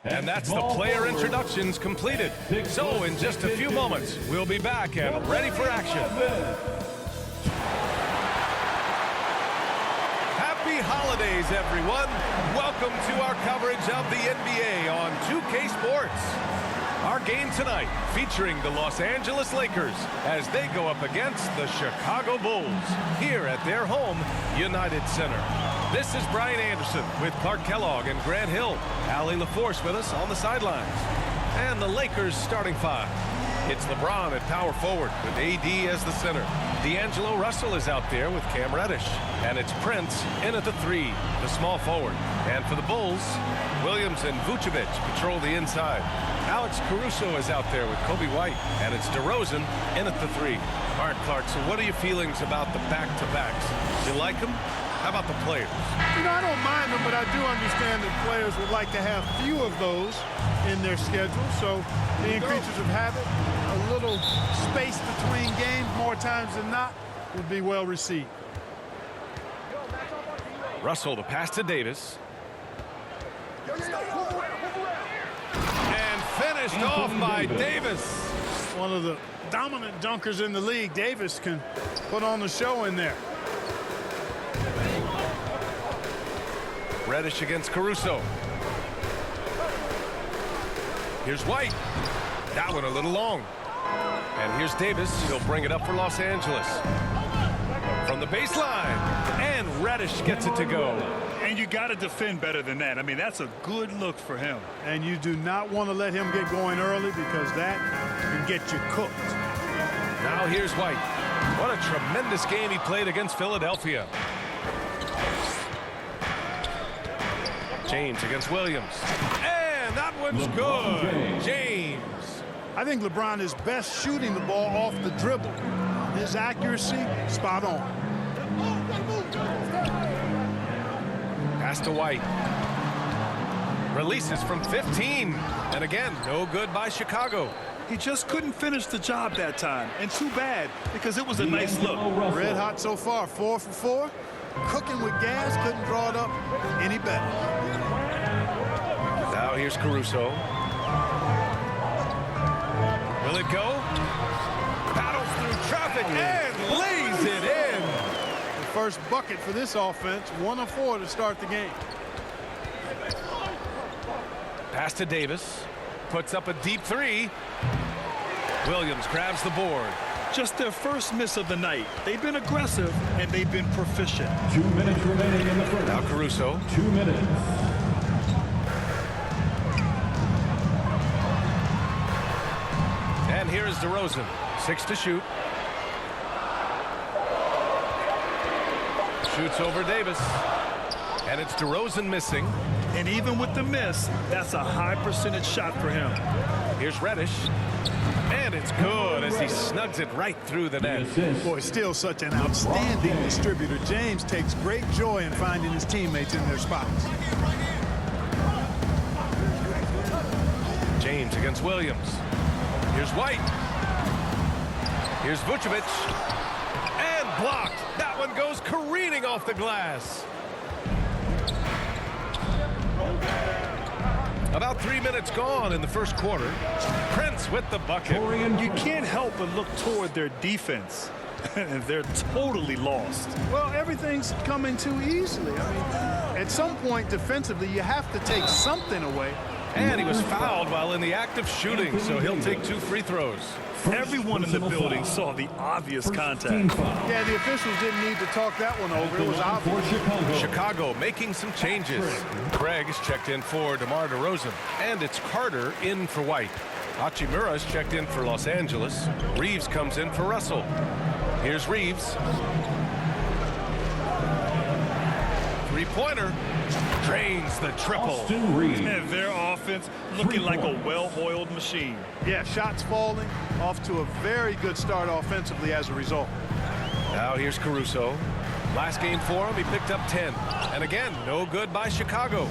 And that's the player introductions completed. So in just a few moments, we'll be back and ready for action. Happy holidays, everyone. Welcome to our coverage of the NBA on 2K Sports. Our game tonight featuring the Los Angeles Lakers as they go up against the Chicago Bulls here at their home, United Center. This is Brian Anderson with Clark Kellogg and Grant Hill. Allie LaForce with us on the sidelines. And the Lakers starting five. It's LeBron at power forward with AD as the center. D'Angelo Russell is out there with Cam Reddish. And it's Prince in at the three, the small forward. And for the Bulls, Williams and Vucevic patrol the inside. Alex Caruso is out there with Kobe White. And it's DeRozan in at the three. All right, Clark, so what are your feelings about the back-to-backs? You like them? How about the players? You know, I don't mind them, but I do understand that players would like to have few of those in their schedule. So being creatures of habit, a little space between games more times than not would be well received. Russell, the pass to Davis. And finished off by Davis. One of the dominant dunkers in the league. Davis can put on the show in there. Reddish against Caruso. Here's White. That one a little long. And here's Davis. He'll bring it up for Los Angeles. From the baseline. And Reddish gets it to go. And you got to defend better than that. I mean, that's a good look for him. And you do not want to let him get going early because that can get you cooked. Now here's White. What a tremendous game he played against Philadelphia. James against Williams. And that one's good. James. I think LeBron is best shooting the ball off the dribble. His accuracy, spot on. Pass to White. Releases from 15. And again, no good by Chicago. He just couldn't finish the job that time. And too bad, because it was a nice look. Red hot so far, 4 for 4. Cooking with gas, couldn't draw it up any better. Now here's Caruso. Will it go? Battles through traffic and lays it in. The first bucket for this offense, 1 of 4 to start the game. Pass to Davis. Puts up a deep three. Williams grabs the board. Just their first miss of the night. They've been aggressive, and they've been proficient. 2 minutes remaining in the first. Now Caruso. 2 minutes. And here is DeRozan. 6 to shoot. Shoots over Davis. And it's DeRozan missing. And even with the miss, that's a high percentage shot for him. Here's Reddish. And it's good as he snugs it right through the net. Boy, still such an outstanding distributor. James takes great joy in finding his teammates in their spots. James against Williams. Here's White. Here's Vucevic. And blocked. That one goes careening off the glass. About 3 minutes gone in the first quarter. Prince with the bucket. You can't help but look toward their defense. They're totally lost. Well, everything's coming too easily. I mean, at some point defensively, you have to take something away. And he was fouled while in the act of shooting, so he'll take 2 free throws. Everyone in the building saw the obvious contact. Yeah, the officials didn't need to talk that one over. It was obvious. Chicago making some changes. Craig is checked in for DeMar DeRozan. And it's Carter in for White. Hachimura's checked in for Los Angeles. Reeves comes in for Russell. Here's Reeves. Three-pointer. Drains the triple. And their offense looking like a well-oiled machine. Yeah, shots falling. Off to a very good start offensively as a result. Now here's Caruso. Last game for him, he picked up 10. And again, no good by Chicago.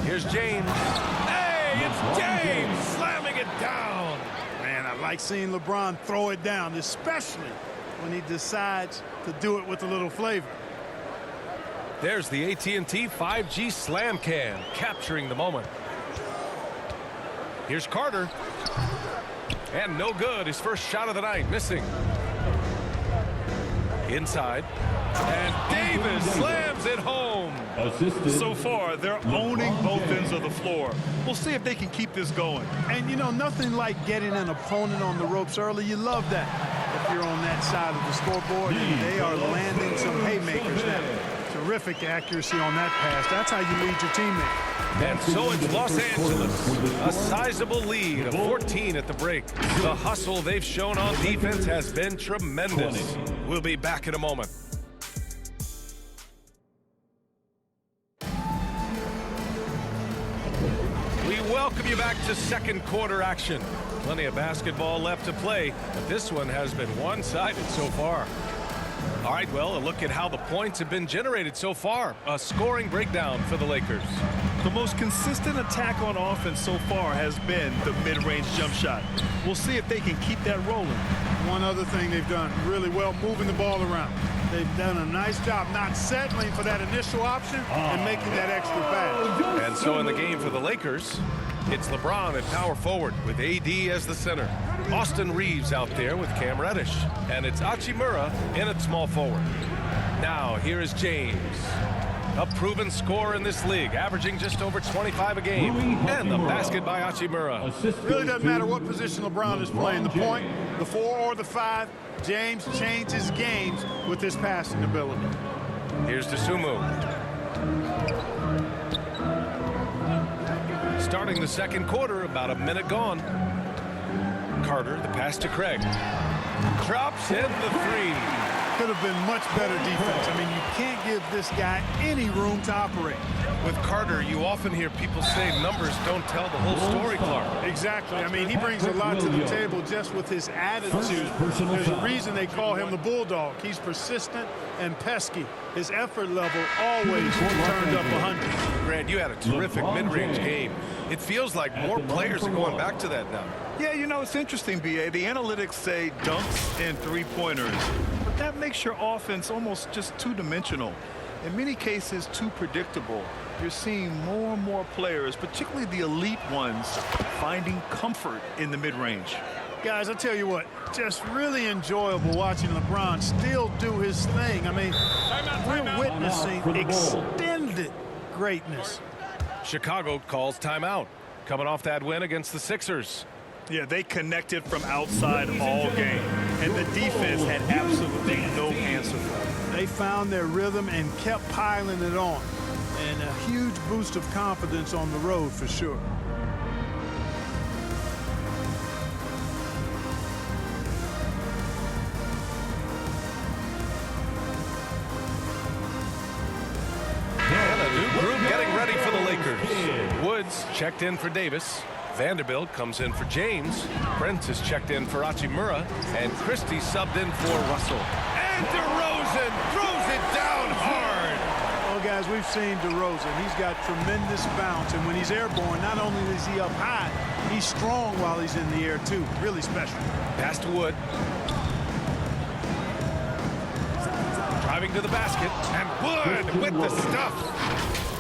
Here's James. Hey, it's James slamming it down. Man, I like seeing LeBron throw it down, especially when he decides to do it with a little flavor. There's the AT&T 5G Slam Can, capturing the moment. Here's Carter. And no good. His first shot of the night, missing. Inside. And Davis slams it home. So far, they're owning both ends of the floor. We'll see if they can keep this going. And, you know, nothing like getting an opponent on the ropes early. You love that if you're on that side of the scoreboard. And they are landing some haymakers now. Terrific accuracy on that pass. That's how you lead your teammate. And so it's Los Angeles. A sizable lead of 14 at the break. The hustle they've shown on defense has been tremendous. We'll be back in a moment. We welcome you back to second quarter action. Plenty of basketball left to play, but this one has been one-sided so far. All right, well, a look at how the points have been generated so far. A scoring breakdown for the Lakers. The most consistent attack on offense so far has been the mid-range jump shot. We'll see if they can keep that rolling. One other thing they've done really well, moving the ball around. They've done a nice job not settling for that initial option and making that extra pass. And so in the game for the Lakers, it's LeBron at power forward with AD as the center. Austin Reeves out there with Cam Reddish. And it's Hachimura in at small forward. Now here is James. A proven scorer in this league, averaging just over 25 a game. And the basket by Hachimura. Really doesn't matter what position LeBron is playing, the point, the 4 or the 5. James changes games with his passing ability. Here's Dosunmu. Starting the second quarter, about a minute gone. Carter, the pass to Craig. Drops in the three. Could have been much better defense. I mean, you can't give this guy any room to operate. With Carter, you often hear people say numbers don't tell the whole story, Clark. Exactly. I mean, he brings a lot to the table just with his attitude. There's a reason they call him the Bulldog. He's persistent and pesky. His effort level always turned up 100. Grant, you had a terrific mid-range game. It feels like more players are going back to that now. Yeah, you know, it's interesting, B.A. The analytics say dunks and three-pointers. But that makes your offense almost just two-dimensional. In many cases, too predictable. You're seeing more and more players, particularly the elite ones, finding comfort in the mid-range. Guys, I tell you what, just really enjoyable watching LeBron still do his thing. I mean, we're witnessing extended greatness. Chicago calls timeout, coming off that win against the Sixers. Yeah, they connected from outside all game, and the defense had absolutely no answer for them. They found their rhythm and kept piling it on, and a huge boost of confidence on the road for sure. And a new group getting ready for the Lakers. Woods checked in for Davis. Vanderbilt comes in for James. Brent is checked in for Hachimura. And Christie subbed in for Russell. And DeRozan throws it down hard. Well, guys, we've seen DeRozan. He's got tremendous bounce. And when he's airborne, not only is he up high, he's strong while he's in the air, too. Really special. Pass to Wood. Driving to the basket. And Wood with the stuff.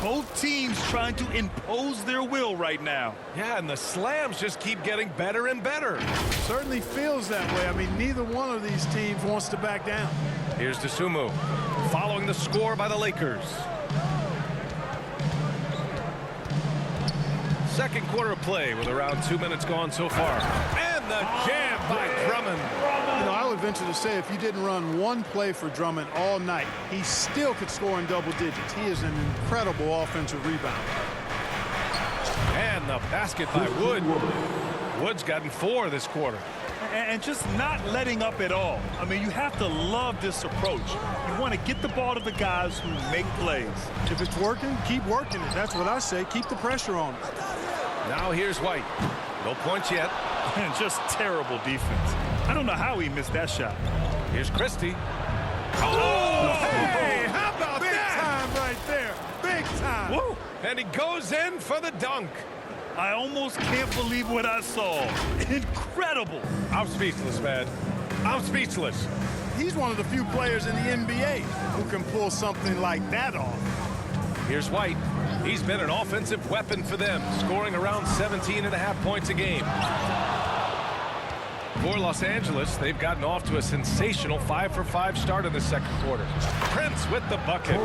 Both teams trying to impose their will right now. Yeah, and the slams just keep getting better and better. Certainly feels that way. I mean, neither one of these teams wants to back down. Here's Dosunmu, following the score by the Lakers. Second quarter of play with around 2 minutes gone so far. And the jam by Drummond. You know, I would venture to say if you didn't run one play for Drummond all night, he still could score in double digits. He is an incredible offensive rebounder. And the basket by Wood. Wood's gotten 4 this quarter. And just not letting up at all. I mean, you have to love this approach. You want to get the ball to the guys who make plays. If it's working, keep working it. That's what I say. Keep the pressure on it. Now here's White. No points yet. And just terrible defense. I don't know how he missed that shot. Here's Christie. Oh, hey, how about Big that? time right there. Big time. Woo. And he goes in for the dunk. I almost can't believe what I saw. Incredible. I'm speechless, man. I'm speechless. He's one of the few players in the NBA who can pull something like that off. Here's White. He's been an offensive weapon for them, scoring around 17.5 points a game. For Los Angeles, they've gotten off to a sensational 5-for-5 start in the second quarter. Prince with the bucket.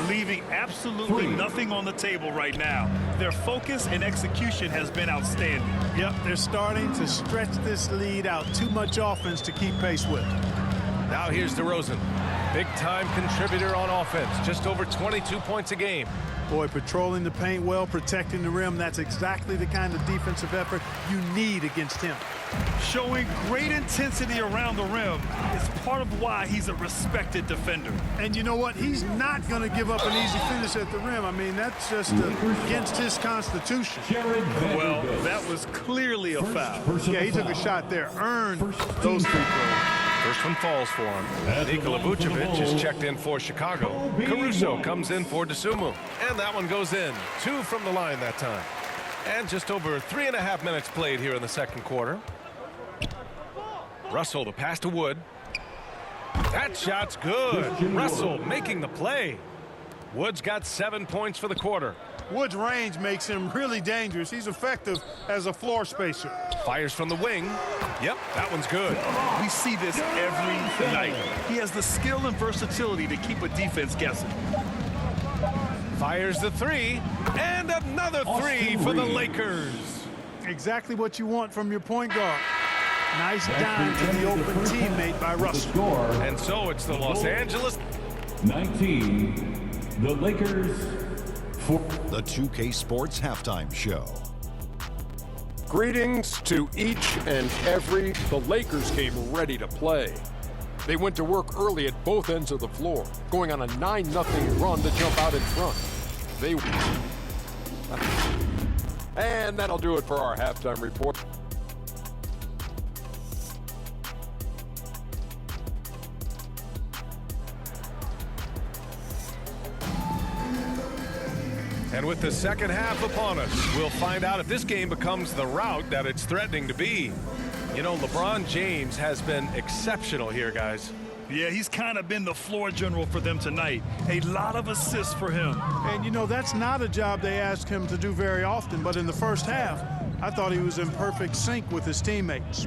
Leaving absolutely nothing on the table right now. Their focus and execution has been outstanding. Yep, they're starting to stretch this lead out. Too much offense to keep pace with. Now here's DeRozan. Big-time contributor on offense. Just over 22 points a game. Boy, patrolling the paint well, protecting the rim. That's exactly the kind of defensive effort you need against him. Showing great intensity around the rim is part of why he's a respected defender. And you know what? He's not going to give up an easy finish at the rim. I mean, that's just against his constitution. Well, that was clearly a foul. Yeah, he took a shot there. Earned those free throws. First one falls for him. Nikola Vucevic is checked in for Chicago. Caruso comes in for DeSumo. And that one goes in. 2 from the line that time. And just over 3.5 minutes played here in the second quarter. Russell, the pass to Wood. That shot's good. Russell making the play. Wood's got 7 points for the quarter. Wood's range makes him really dangerous. He's effective as a floor spacer. Fires from the wing. Yep, that one's good. We see this every night. He has the skill and versatility to keep a defense guessing. Fires the 3. And another 3 for the Lakers. Exactly what you want from your point guard. Nice dime to the open teammate by Russell. And so it's the Los Angeles 19, the Lakers. The 2K Sports Halftime Show. Greetings to each and every. The Lakers came ready to play. They went to work early at both ends of the floor, going on a 9-0 run to jump out in front. And that'll do it for our halftime report. And with the second half upon us, we'll find out if this game becomes the rout that it's threatening to be. You know, LeBron James has been exceptional here, guys. Yeah, he's kind of been the floor general for them tonight. A lot of assists for him. And, you know, that's not a job they ask him to do very often. But in the first half, I thought he was in perfect sync with his teammates.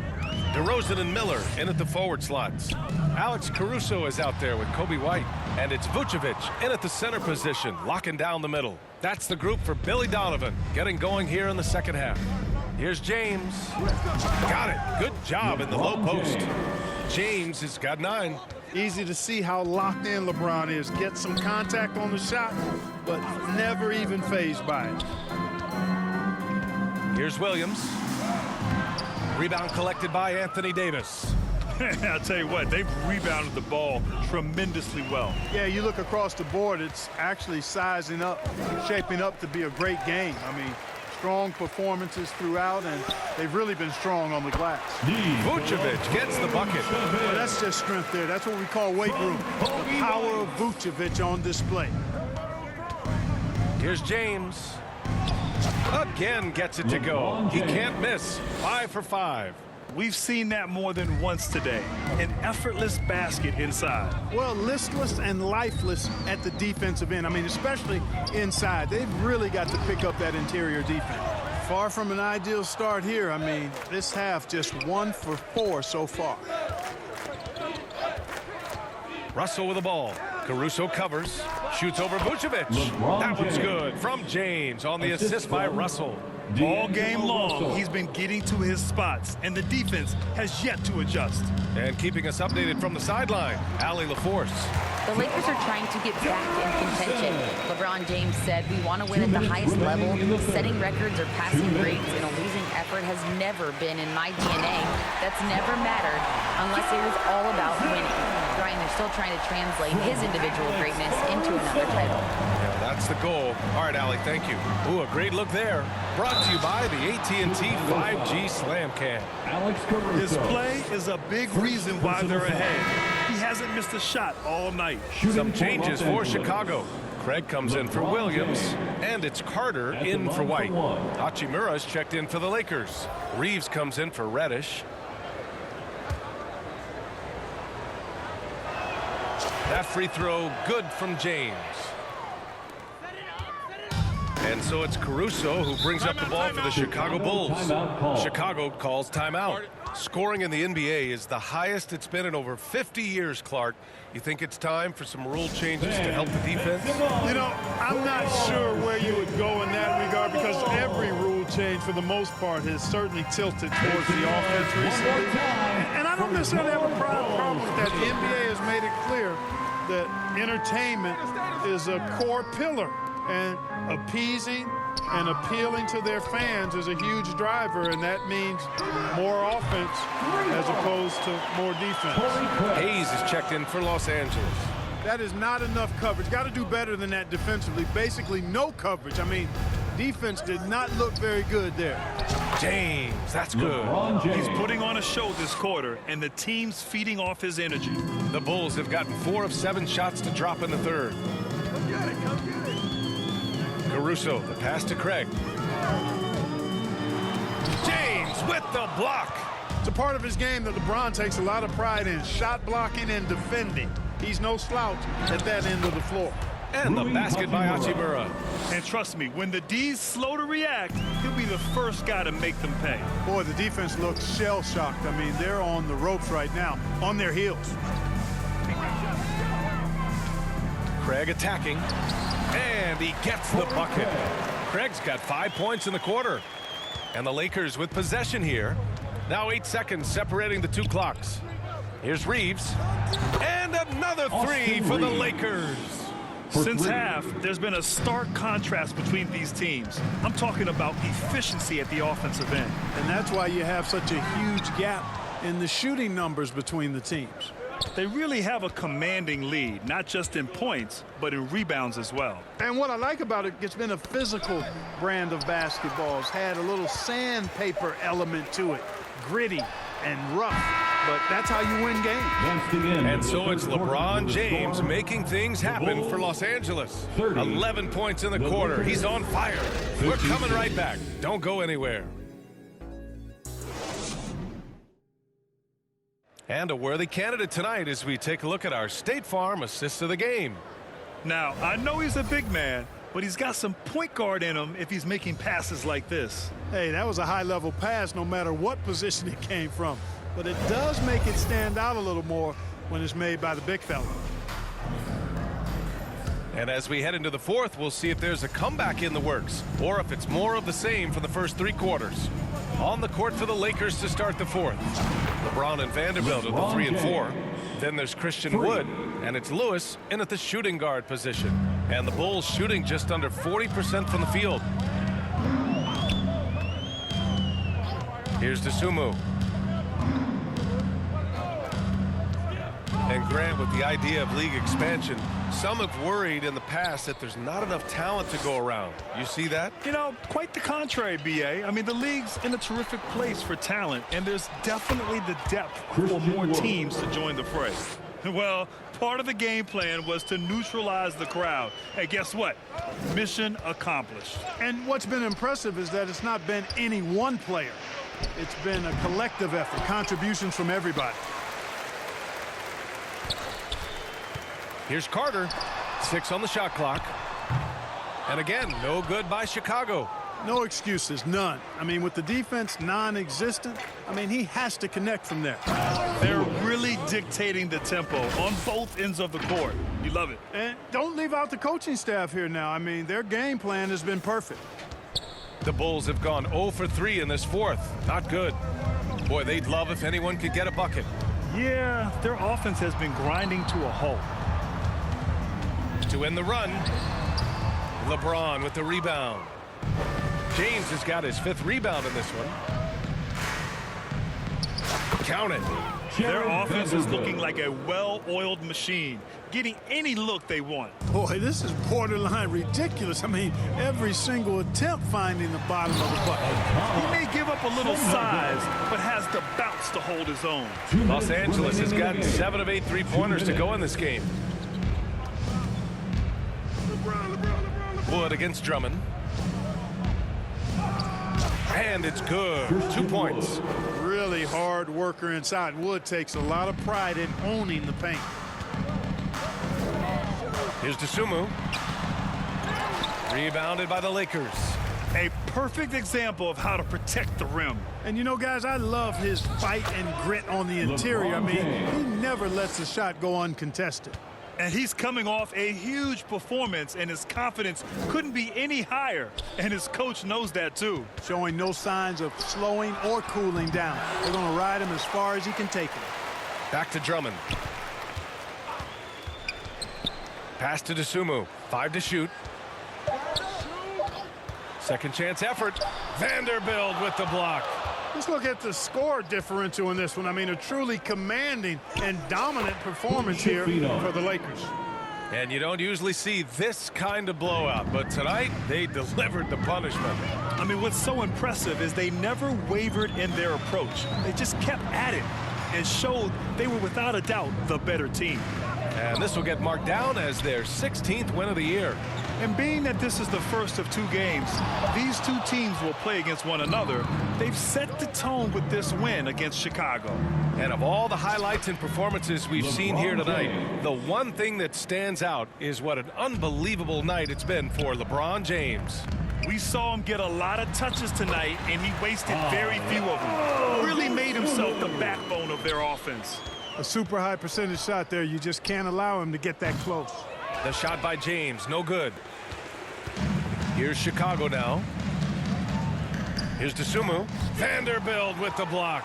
DeRozan and Miller in at the forward slots. Alex Caruso is out there with Kobe White. And it's Vucevic in at the center position, locking down the middle. That's the group for Billy Donovan, getting going here in the second half. Here's James. Got it. Good job in the low post. James has got 9. Easy to see how locked in LeBron is. Get some contact on the shot, but never even fazed by it. Here's Williams. Rebound collected by Anthony Davis. I'll tell you what, they've rebounded the ball tremendously well. Yeah, you look across the board, it's actually sizing up, shaping up to be a great game. I mean, strong performances throughout, and they've really been strong on the glass. Vucevic gets the bucket. Well, that's just strength there. That's what we call weight room. The power of Vucevic on display. Here's James. Again gets it to go. He can't miss. 5 for 5. We've seen that more than once today. An effortless basket inside. Well, listless and lifeless at the defensive end. I mean, especially inside. They've really got to pick up that interior defense. Far from an ideal start here. I mean, this half just 1 for 4 so far. Russell with the ball. Caruso covers. Shoots over Vucevic. That one's good from James on the assist by Russell. All game long, he's been getting to his spots, and the defense has yet to adjust. And keeping us updated from the sideline, Allie LaForce. The Lakers are trying to get back in contention. LeBron James said, "We want to win at the highest level. Setting records or passing grades in a losing effort has never been in my DNA. That's never mattered unless it was all about winning." Brian, they're still trying to translate his individual greatness into another title. Yeah, that's the goal. All right, Allie, thank you. Ooh, a great look there. Brought to you by the AT&T 5G Slam Cam. Alex Caruso. His play is a big reason why they're ahead. He hasn't missed a shot all night. Some changes for Chicago. Craig comes in for Williams, and it's Carter in for White. Hachimura's checked in for the Lakers. Reeves comes in for Reddish. That free throw good from James. And so it's Caruso who brings up the ball for the Chicago Bulls. Chicago calls timeout. Scoring in the NBA is the highest it's been in over 50 years, Clark. You think it's time for some rule changes to help the defense? You know, I'm not sure where you would go in that regard because every rule change, for the most part, has certainly tilted towards the offense recently. And I don't necessarily have a problem with that. The NBA has made it clear that entertainment is a core pillar, and appeasing and appealing to their fans is a huge driver, and that means more offense as opposed to more defense. Hayes is checked in for Los Angeles. That is not enough coverage. Got to do better than that defensively. Basically no coverage. I mean, defense did not look very good there. James, that's good. He's putting on a show this quarter, and the team's feeding off his energy. The Bulls have gotten 4 of 7 shots to drop in the third. Come get it, come get it. Caruso, the pass to Craig. James with the block. It's a part of his game that LeBron takes a lot of pride in, shot blocking and defending. He's no slouch at that end of the floor. And the basket by Hachimura. And trust me, when the D's slow to react, he'll be the first guy to make them pay. Boy, the defense looks shell-shocked. I mean, they're on the ropes right now, on their heels. Craig attacking, and he gets the bucket. Craig's got 5 points in the quarter. And the Lakers with possession here. Now 8 seconds separating the 2 clocks. Here's Reeves. And another 3 for the Lakers. Since half, there's been a stark contrast between these teams. I'm talking about efficiency at the offensive end. And that's why you have such a huge gap in the shooting numbers between the teams. They really have a commanding lead, not just in points, but in rebounds as well. And what I like about it, it's been a physical brand of basketball. It's had a little sandpaper element to it, gritty and rough, but that's how you win games. And so it's LeBron James making things happen for Los Angeles. 11 points in the quarter. He's on fire. We're coming right back. Don't go anywhere. And a worthy candidate tonight as we take a look at our State Farm assist of the game. Now, I know he's a big man, but he's got some point guard in him if he's making passes like this. Hey, that was a high-level pass no matter what position it came from. But it does make it stand out a little more when it's made by the big fella. And as we head into the fourth, we'll see if there's a comeback in the works or if it's more of the same for the first 3 quarters. On the court for the Lakers to start the fourth. LeBron and Vanderbilt at the 3 and 4. Then there's Christian Wood, and it's Lewis in at the shooting guard position. And the Bulls shooting just under 40% from the field. Here's Dosunmu. And Grant, with the idea of league expansion, some have worried in the past that there's not enough talent to go around. You see that? You know, quite the contrary, B.A. I mean, the league's in a terrific place for talent, and there's definitely the depth for more teams to join the fray. Well, part of the game plan was to neutralize the crowd. Hey, guess what? Mission accomplished. And what's been impressive is that it's not been any one player. It's been a collective effort, contributions from everybody. Here's Carter, 6 on the shot clock. And again, no good by Chicago. No excuses, none. I mean, with the defense non-existent, I mean, he has to connect from there. They're really dictating the tempo on both ends of the court. You love it. And don't leave out the coaching staff here now. I mean, their game plan has been perfect. The Bulls have gone 0 for 3 in this fourth. Not good. Boy, they'd love if anyone could get a bucket. Yeah, their offense has been grinding to a halt. To end the run, LeBron with the rebound. James has got his 5th rebound in this one. Count it. Their offense is looking like a well-oiled machine, getting any look they want. Boy, this is borderline ridiculous. I mean, every single attempt finding the bottom of the bucket. He may give up a little size, but has the bounce to hold his own. Los Angeles has gotten 7 of 8 3-pointers to go in this game. Wood against Drummond. And it's good. 2 points. Really hard worker inside. Wood takes a lot of pride in owning the paint. Here's Dosunmu. Rebounded by the Lakers. A perfect example of how to protect the rim. And you know, guys, I love his fight and grit on the interior. I mean, he never lets the shot go uncontested. And he's coming off a huge performance, and his confidence couldn't be any higher. And his coach knows that, too. Showing no signs of slowing or cooling down. They're going to ride him as far as he can take him. Back to Drummond. Pass to Dosunmu. 5 to shoot. Second chance effort. Vanderbilt with the block. Let's look at the score differential in this one. I mean, a truly commanding and dominant performance here for the Lakers. And you don't usually see this kind of blowout, but tonight they delivered the punishment. I mean, what's so impressive is they never wavered in their approach. They just kept at it and showed they were without a doubt the better team. And this will get marked down as their 16th win of the year. And being that this is the first of 2 games, these 2 teams will play against one another. They've set the tone with this win against Chicago. And of all the highlights and performances we've seen here tonight, the one thing that stands out is what an unbelievable night it's been for LeBron James. We saw him get a lot of touches tonight, and he wasted very few of them. Really made himself the backbone of their offense. A super high percentage shot there. You just can't allow him to get that close. The shot by James, no good. Here's Chicago now. Here's Dosunmu. Vanderbilt with the block.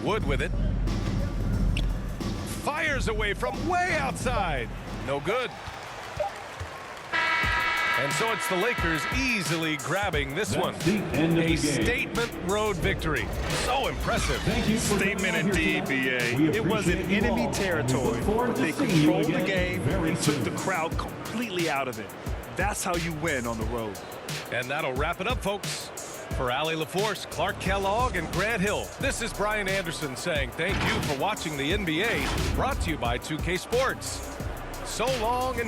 Wood with it. Fires away from way outside. No good. And so it's the Lakers easily grabbing this one. A statement road victory. So impressive. Statement indeed, B.A. It was in enemy territory, but they controlled the game and took the crowd completely out of it. That's how you win on the road. And that'll wrap it up, folks. For Allie LaForce, Clark Kellogg, and Grant Hill, this is Brian Anderson saying thank you for watching the NBA, brought to you by 2K Sports. So long and